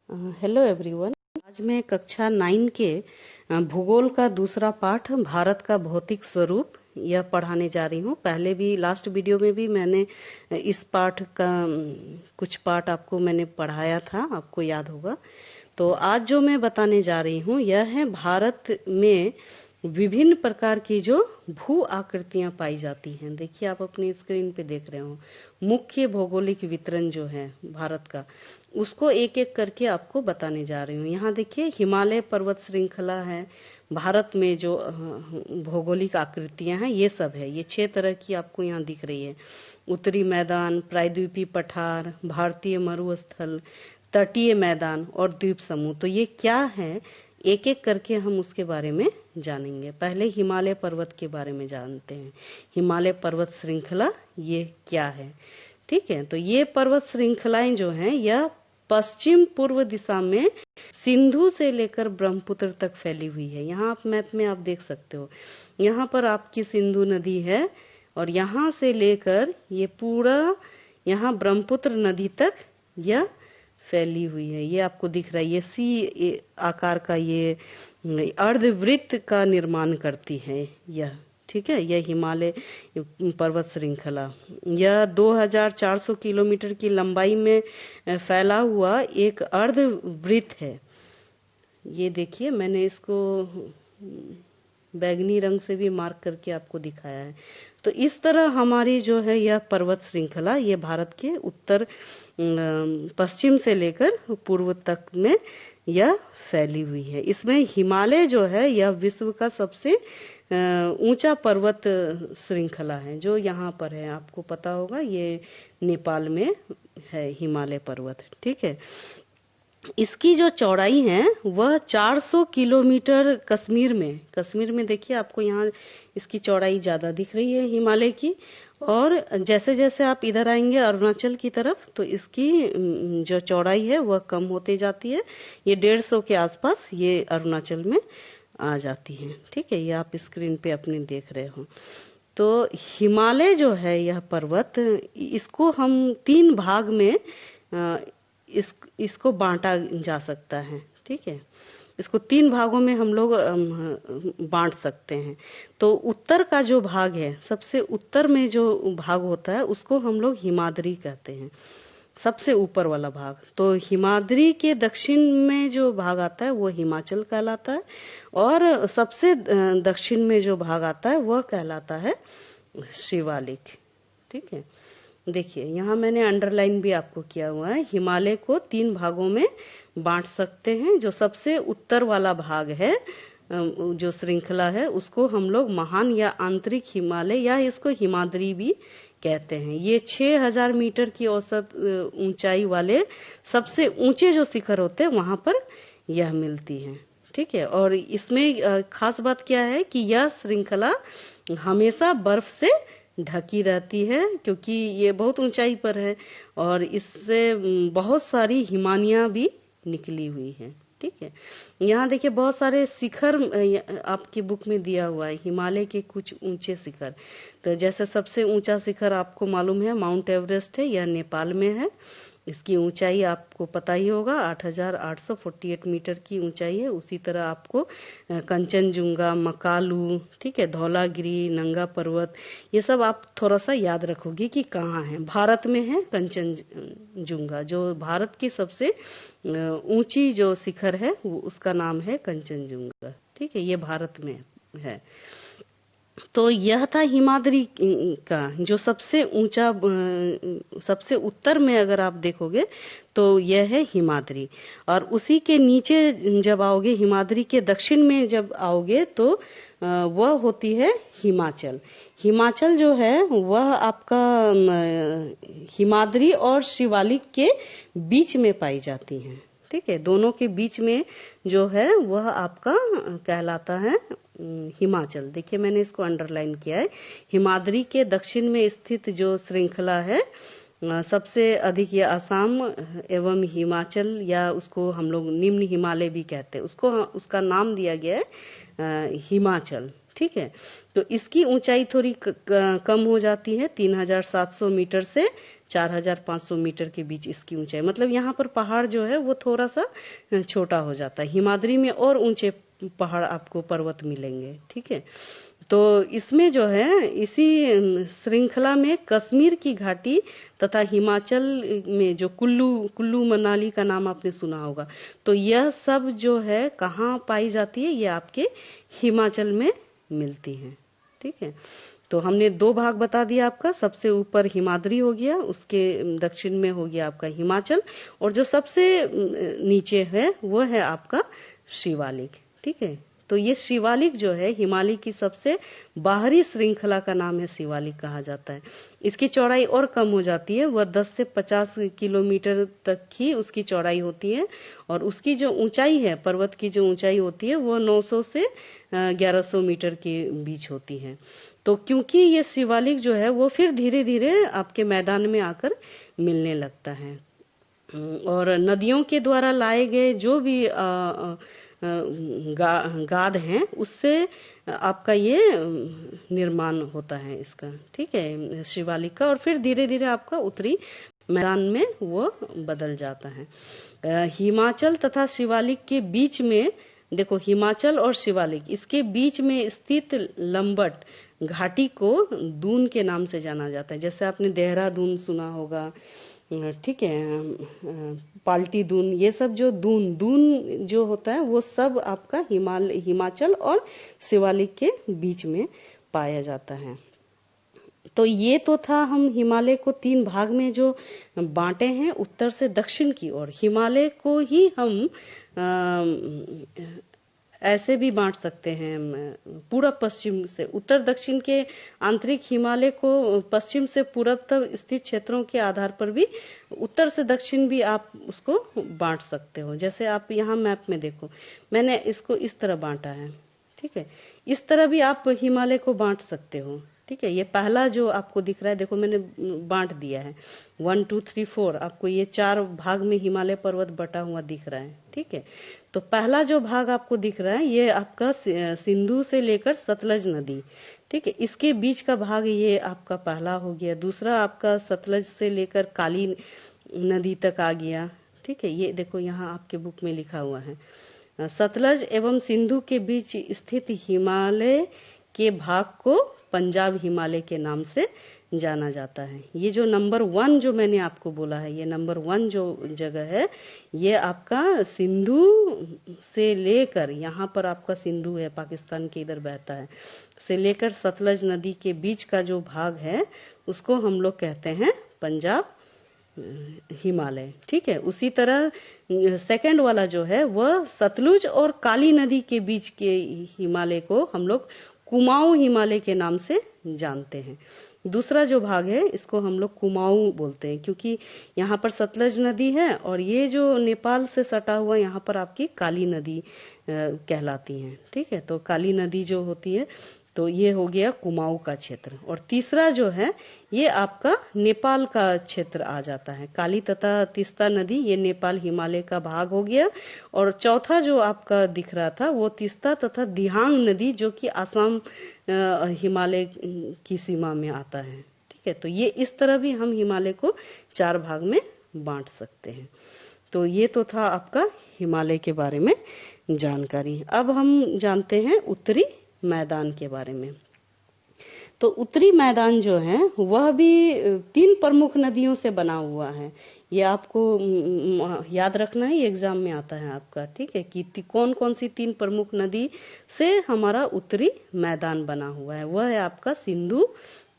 Hello everyone. आज मैं कक्षा 9 के भूगोल का दूसरा पाठ भारत का भौतिक स्वरूप यह पढ़ाने जा रही हूँ। पहले भी लास्ट वीडियो में भी मैंने इस पाठ का कुछ पाठ आपको मैंने पढ़ाया था, आपको याद होगा। तो आज जो मैं बताने जा रही हूँ यह है भारत में विभिन्न प्रकार की जो भू आकृतियां पाई जाती हैं। देखिए, आप अपनी स्क्रीन पे देख रहे हो मुख्य भौगोलिक वितरण जो है भारत का, उसको एक एक करके आपको बताने जा रही हूँ। यहाँ देखिए, हिमालय पर्वत श्रृंखला है। भारत में जो भौगोलिक आकृतियां हैं ये सब है। ये 6 तरह की आपको यहाँ दिख रही है। उत्तरी मैदान, प्रायद्वीपीय पठार, भारतीय मरुस्थल, तटीय मैदान और द्वीप समूह। तो ये क्या है, एक एक करके हम उसके बारे में जानेंगे। पहले हिमालय पर्वत के बारे में जानते हैं। हिमालय पर्वत श्रृंखला ये क्या है, ठीक है। तो ये पर्वत श्रृंखलाएं जो हैं यह पश्चिम पूर्व दिशा में सिंधु से लेकर ब्रह्मपुत्र तक फैली हुई है। यहाँ आप मैप में आप देख सकते हो, यहाँ पर आपकी सिंधु नदी है और यहाँ से लेकर ये पूरा यहाँ ब्रह्मपुत्र नदी तक यह फैली हुई है। ये आपको दिख रहा है, ये सी आकार का ये अर्धवृत्त का निर्माण करती है यह, ठीक है। यह हिमालय पर्वत श्रृंखला यह 2400 किलोमीटर की लंबाई में फैला हुआ एक अर्धवृत्त है। ये देखिए, मैंने इसको बैगनी रंग से भी मार्क करके आपको दिखाया है। तो इस तरह हमारी जो है यह पर्वत श्रृंखला ये भारत के उत्तर पश्चिम से लेकर पूर्व तक में यह फैली हुई है। इसमें हिमालय जो है यह विश्व का सबसे ऊंचा पर्वत श्रृंखला है जो यहाँ पर है। आपको पता होगा ये नेपाल में है हिमालय पर्वत, ठीक है। इसकी जो चौड़ाई है वह 400 किलोमीटर कश्मीर में देखिए, आपको यहाँ इसकी चौड़ाई ज्यादा दिख रही है हिमालय की। और जैसे जैसे आप इधर आएंगे अरुणाचल की तरफ तो इसकी जो चौड़ाई है वह कम होते जाती है। ये 150 के आसपास ये अरुणाचल में आ जाती है, ठीक है। ये आप स्क्रीन पे अपने देख रहे हो। तो हिमालय जो है यह पर्वत, इसको हम 3 भाग में इसको बांटा जा सकता है, ठीक है। इसको 3 भागों में हम लोग बांट सकते हैं। तो उत्तर का जो भाग है, सबसे उत्तर में जो भाग होता है उसको हम लोग हिमाद्री कहते हैं, सबसे ऊपर वाला भाग। तो हिमाद्री के दक्षिण में जो भाग आता है वो हिमाचल कहलाता है और सबसे दक्षिण में जो भाग आता है वह कहलाता है शिवालिक, ठीक है। देखिए, यहाँ मैंने अंडरलाइन भी आपको किया हुआ है। हिमालय को 3 भागों में बांट सकते हैं। जो सबसे उत्तर वाला भाग है जो श्रृंखला है उसको हम लोग महान या आंतरिक हिमालय या इसको हिमाद्री भी कहते हैं। ये 6000 मीटर की औसत ऊंचाई वाले सबसे ऊंचे जो शिखर होते हैं वहां पर यह मिलती है, ठीक है। और इसमें खास बात क्या है कि यह श्रृंखला हमेशा बर्फ से ढकी रहती है क्योंकि ये बहुत ऊंचाई पर है और इससे बहुत सारी हिमानियां भी निकली हुई है, ठीक है। यहाँ देखिए, बहुत सारे शिखर आपकी बुक में दिया हुआ है, हिमालय के कुछ ऊंचे शिखर। तो जैसे सबसे ऊंचा शिखर आपको मालूम है माउंट एवरेस्ट है, यह नेपाल में है। इसकी ऊंचाई आपको पता ही होगा 8848 मीटर की ऊंचाई है। उसी तरह आपको कंचनजुंगा, मकालू, ठीक है, धौलागिरी, नंगा पर्वत, ये सब आप थोड़ा सा याद रखोगे कि कहाँ है। भारत में है कंचनजुंगा, जो भारत की सबसे ऊंची जो शिखर है उसका नाम है कंचनजुंगा, ठीक है। ये भारत में है। तो यह था हिमाद्री का जो सबसे ऊंचा, सबसे उत्तर में अगर आप देखोगे तो यह है हिमाद्री। और उसी के नीचे जब आओगे, हिमाद्री के दक्षिण में जब आओगे तो वह होती है हिमाचल। हिमाचल जो है वह आपका हिमाद्री और शिवालिक के बीच में पाई जाती है, ठीक है। दोनों के बीच में जो है वह आपका कहलाता है हिमाचल। देखिए, मैंने इसको अंडरलाइन किया है। हिमाद्री के दक्षिण में स्थित जो श्रृंखला है सबसे अधिक ये असम एवं हिमाचल, या उसको हम लोग निम्न हिमालय भी कहते हैं, उसका नाम दिया गया है हिमाचल, ठीक है। तो इसकी ऊंचाई थोड़ी कम हो जाती है, 3700 मीटर से 4500 मीटर के बीच इसकी ऊंचाई। मतलब यहाँ पर पहाड़ जो है वो थोड़ा सा छोटा हो जाता है। हिमाद्री में और ऊंचे पहाड़ आपको पर्वत मिलेंगे, ठीक है। तो इसमें जो है इसी श्रृंखला में कश्मीर की घाटी तथा हिमाचल में जो कुल्लू कुल्लू मनाली का नाम आपने सुना होगा, तो यह सब जो है कहाँ पाई जाती है, ये आपके हिमाचल में मिलती हैं, ठीक है। तो हमने दो भाग बता दिया आपका, सबसे ऊपर हिमाद्री हो गया, उसके दक्षिण में हो गया आपका हिमाचल, और जो सबसे नीचे है वो है आपका शिवालिक, ठीक है। तो ये शिवालिक जो है हिमालय की सबसे बाहरी श्रृंखला का नाम है, शिवालिक कहा जाता है। इसकी चौड़ाई और कम हो जाती है, वह 10 से 50 किलोमीटर तक ही उसकी चौड़ाई होती है, और उसकी जो ऊंचाई है, पर्वत की जो ऊंचाई होती है वो 900 से 1100 मीटर के बीच होती है। तो क्योंकि ये शिवालिक जो है वो फिर धीरे धीरे आपके मैदान में आकर मिलने लगता है, और नदियों के द्वारा लाए गए जो भी गाद हैं उससे आपका ये निर्माण होता है इसका, ठीक है, शिवालिक का, और फिर धीरे धीरे आपका उत्तरी मैदान में वो बदल जाता है। हिमाचल तथा शिवालिक के बीच में देखो, हिमाचल और शिवालिक इसके बीच में स्थित लंबट घाटी को दून के नाम से जाना जाता है। जैसे आपने देहरादून सुना होगा, ठीक है, पाल्टी दून, ये सब जो दून दून जो होता है वो सब आपका हिमाचल और शिवालिक के बीच में पाया जाता है। तो ये तो था हम हिमालय को 3 भाग में जो बांटे हैं, उत्तर से दक्षिण की ओर। हिमालय को ही हम ऐसे भी बांट सकते हैं, पूर्व पश्चिम से उत्तर दक्षिण के आंतरिक हिमालय को पश्चिम से पूर्व तक स्थित क्षेत्रों के आधार पर भी उत्तर से दक्षिण भी आप उसको बांट सकते हो। जैसे आप यहाँ मैप में देखो, मैंने इसको इस तरह बांटा है, ठीक है। इस तरह भी आप हिमालय को बांट सकते हो, ठीक है। ये पहला जो आपको दिख रहा है, देखो मैंने बांट दिया है 1 2 3 4, आपको ये 4 भाग में हिमालय पर्वत बटा हुआ दिख रहा है, ठीक है। तो पहला जो भाग आपको दिख रहा है ये आपका सिंधु से लेकर सतलज नदी, ठीक है, इसके बीच का भाग ये आपका पहला हो गया। दूसरा आपका सतलज से लेकर काली नदी तक आ गया, ठीक है। ये देखो यहाँ आपके बुक में लिखा हुआ है, सतलज एवं सिंधु के बीच स्थित हिमालय के भाग को पंजाब हिमालय के नाम से जाना जाता है। ये जो नंबर 1 जो मैंने आपको बोला है, ये नंबर 1 जो जगह है, ये आपका सिंधु से लेकर, यहाँ पर आपका सिंधु है, पाकिस्तान के इधर बहता है, से लेकर सतलज नदी के बीच का जो भाग है उसको हम लोग कहते हैं पंजाब हिमालय, ठीक है। उसी तरह सेकंड वाला जो है वह सतलुज और काली नदी के बीच के हिमालय को हम लोग कुमाऊं हिमालय के नाम से जानते हैं। दूसरा जो भाग है इसको हम लोग कुमाऊं बोलते हैं, क्योंकि यहाँ पर सतलज नदी है और ये जो नेपाल से सटा हुआ यहाँ पर आपकी काली नदी कहलाती है, ठीक है। तो काली नदी जो होती है, तो ये हो गया कुमाऊं का क्षेत्र। और तीसरा जो है ये आपका नेपाल का क्षेत्र आ जाता है, काली तथा तीस्ता नदी, ये नेपाल हिमालय का भाग हो गया। और चौथा जो आपका दिख रहा था वो तीस्ता तथा दिहांग नदी, जो कि आसाम हिमालय की सीमा में आता है, ठीक है। तो ये इस तरह भी हम हिमालय को 4 भाग में बांट सकते हैं। तो ये तो था आपका हिमालय के बारे में जानकारी। अब हम जानते हैं उत्तरी मैदान के बारे में। तो उत्तरी मैदान जो है वह भी 3 प्रमुख नदियों से बना हुआ है। ये आपको याद रखना है, ये एग्जाम में आता है आपका, ठीक है, कि कौन कौन सी 3 प्रमुख नदी से हमारा उत्तरी मैदान बना हुआ है। वह है आपका सिंधु,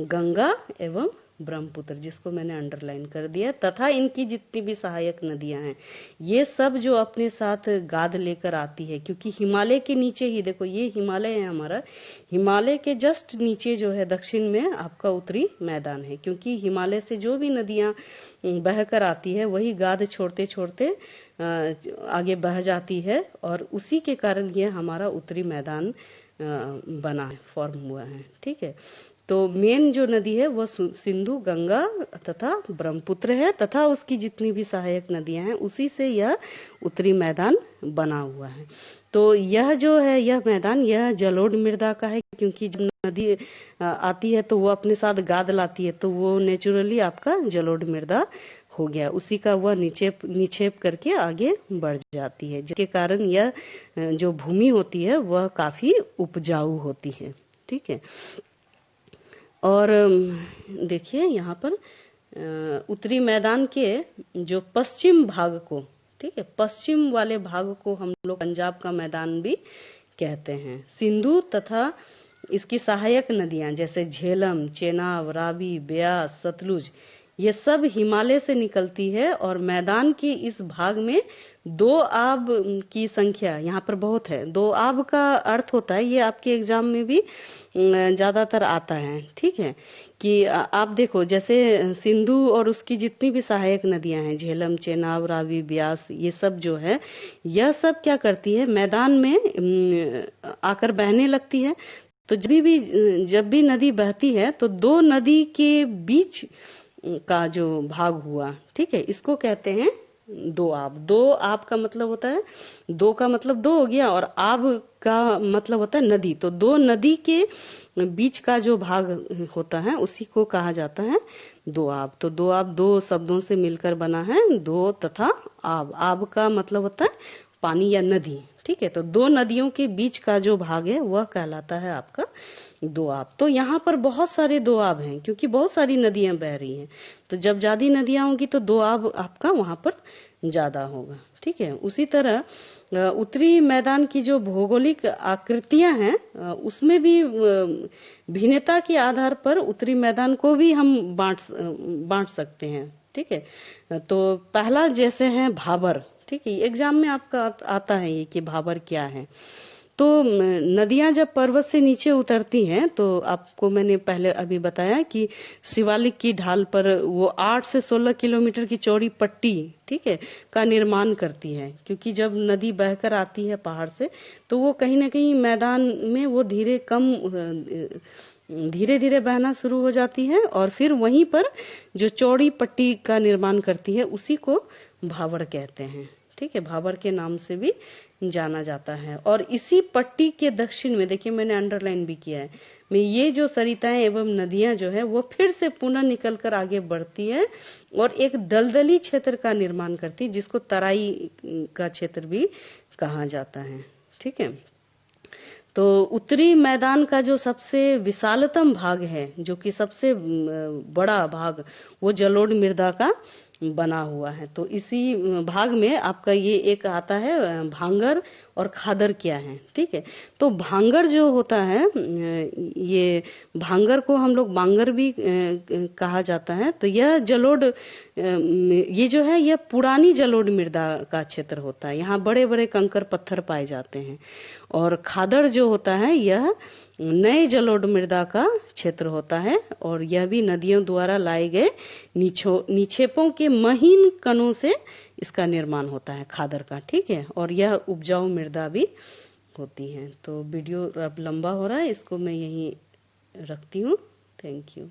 गंगा एवं ब्रह्मपुत्र, जिसको मैंने अंडरलाइन कर दिया, तथा इनकी जितनी भी सहायक नदियां हैं, ये सब जो अपने साथ गाद लेकर आती है, क्योंकि हिमालय के नीचे ही देखो, ये हिमालय है हमारा, हिमालय के जस्ट नीचे जो है दक्षिण में आपका उत्तरी मैदान है। क्योंकि हिमालय से जो भी नदियां बहकर आती है वही गाद छोड़ते छोड़ते आगे बह जाती है, और उसी के कारण ये हमारा उत्तरी मैदान बना है, फॉर्म हुआ है, ठीक है। तो मेन जो नदी है वह सिंधु, गंगा तथा ब्रह्मपुत्र है, तथा उसकी जितनी भी सहायक नदियां हैं उसी से यह उत्तरी मैदान बना हुआ है। तो यह जो है, यह मैदान, यह जलोढ़ मृदा का है, क्योंकि जब नदी आती है तो वो अपने साथ गाद लाती है, तो वो नेचुरली आपका जलोढ़ मृदा हो गया, उसी का वह निक्षेप करके आगे बढ़ जाती है, जिसके कारण यह जो भूमि होती है वह काफी उपजाऊ होती है। ठीक है। और देखिए यहाँ पर उत्तरी मैदान के जो पश्चिम भाग को, ठीक है, पश्चिम वाले भाग को हम लोग पंजाब का मैदान भी कहते हैं। सिंधु तथा इसकी सहायक नदियां जैसे झेलम, चेनाब, रावी, ब्यास, सतलुज, ये सब हिमालय से निकलती है और मैदान की इस भाग में दो आब की संख्या यहाँ पर बहुत है। दो आब का अर्थ होता है, ये आपके एग्जाम में भी ज्यादातर आता है। ठीक है, कि आप देखो जैसे सिंधु और उसकी जितनी भी सहायक नदियां हैं, झेलम, चेनाब, रावी, ब्यास, ये सब जो है, यह सब क्या करती है, मैदान में आकर बहने लगती है। तो जब भी नदी बहती है तो दो नदी के बीच का जो भाग हुआ, ठीक है, इसको कहते हैं दो आब। दो आब का मतलब होता है, दो का मतलब दो हो गया और आब का मतलब होता है नदी। तो दो नदी के बीच का जो भाग होता है उसी को कहा जाता है दो आब। तो दो आब दो शब्दों से मिलकर बना है, दो तथा आब। आब का मतलब होता है पानी या नदी। ठीक है, तो दो नदियों के बीच का जो भाग है वह कहलाता है आपका दोआब। तो यहाँ पर बहुत सारे दोआब हैं क्योंकि बहुत सारी नदियां बह रही हैं, तो जब ज्यादा नदियां होंगी तो दोआब आपका वहां पर ज्यादा होगा। ठीक है, उसी तरह उत्तरी मैदान की जो भौगोलिक आकृतियां हैं उसमें भी भिन्नता के आधार पर उत्तरी मैदान को भी हम बांट सकते हैं। ठीक है, तो पहला जैसे है भाबर। ठीक है, एग्जाम में आपका आता है ये कि भाबर क्या है। तो नदियां जब पर्वत से नीचे उतरती हैं तो आपको मैंने पहले अभी बताया कि शिवालिक की ढाल पर वो 8 से 16 किलोमीटर की चौड़ी पट्टी, ठीक है, का निर्माण करती है। क्योंकि जब नदी बहकर आती है पहाड़ से तो वो कहीं ना कहीं मैदान में वो धीरे धीरे बहना शुरू हो जाती है और फिर वहीं पर जो चौड़ी पट्टी का निर्माण करती है उसी को भाबर कहते हैं। ठीक है, भाबर के नाम से भी जाना जाता है। और इसी पट्टी के दक्षिण में देखिए मैंने अंडरलाइन भी किया है, में ये जो सरिताएं एवं नदियां जो है वो फिर से पुनः निकलकर आगे बढ़ती है और एक दलदली क्षेत्र का निर्माण करती है जिसको तराई का क्षेत्र भी कहा जाता है। ठीक है, तो उत्तरी मैदान का जो सबसे विशालतम भाग है, जो कि सबसे बड़ा भाग, वो जलोढ़ मृदा का बना हुआ है। तो इसी भाग में आपका ये एक आता है भांगर और खादर क्या है। ठीक है, तो भांगर जो होता है, ये भांगर को हम लोग बांगर भी कहा जाता है। तो यह जलोढ़, ये जो है यह पुरानी जलोढ़ मृदा का क्षेत्र होता है, यहाँ बड़े बड़े कंकर पत्थर पाए जाते हैं। और खादर जो होता है यह नए जलोढ़ मृदा का क्षेत्र होता है और यह भी नदियों द्वारा लाए गए निक्षेपों के महीन कणों से इसका निर्माण होता है खादर का। ठीक है, और यह उपजाऊ मृदा भी होती है। तो वीडियो अब लंबा हो रहा है, इसको मैं यहीं रखती हूँ। Thank you.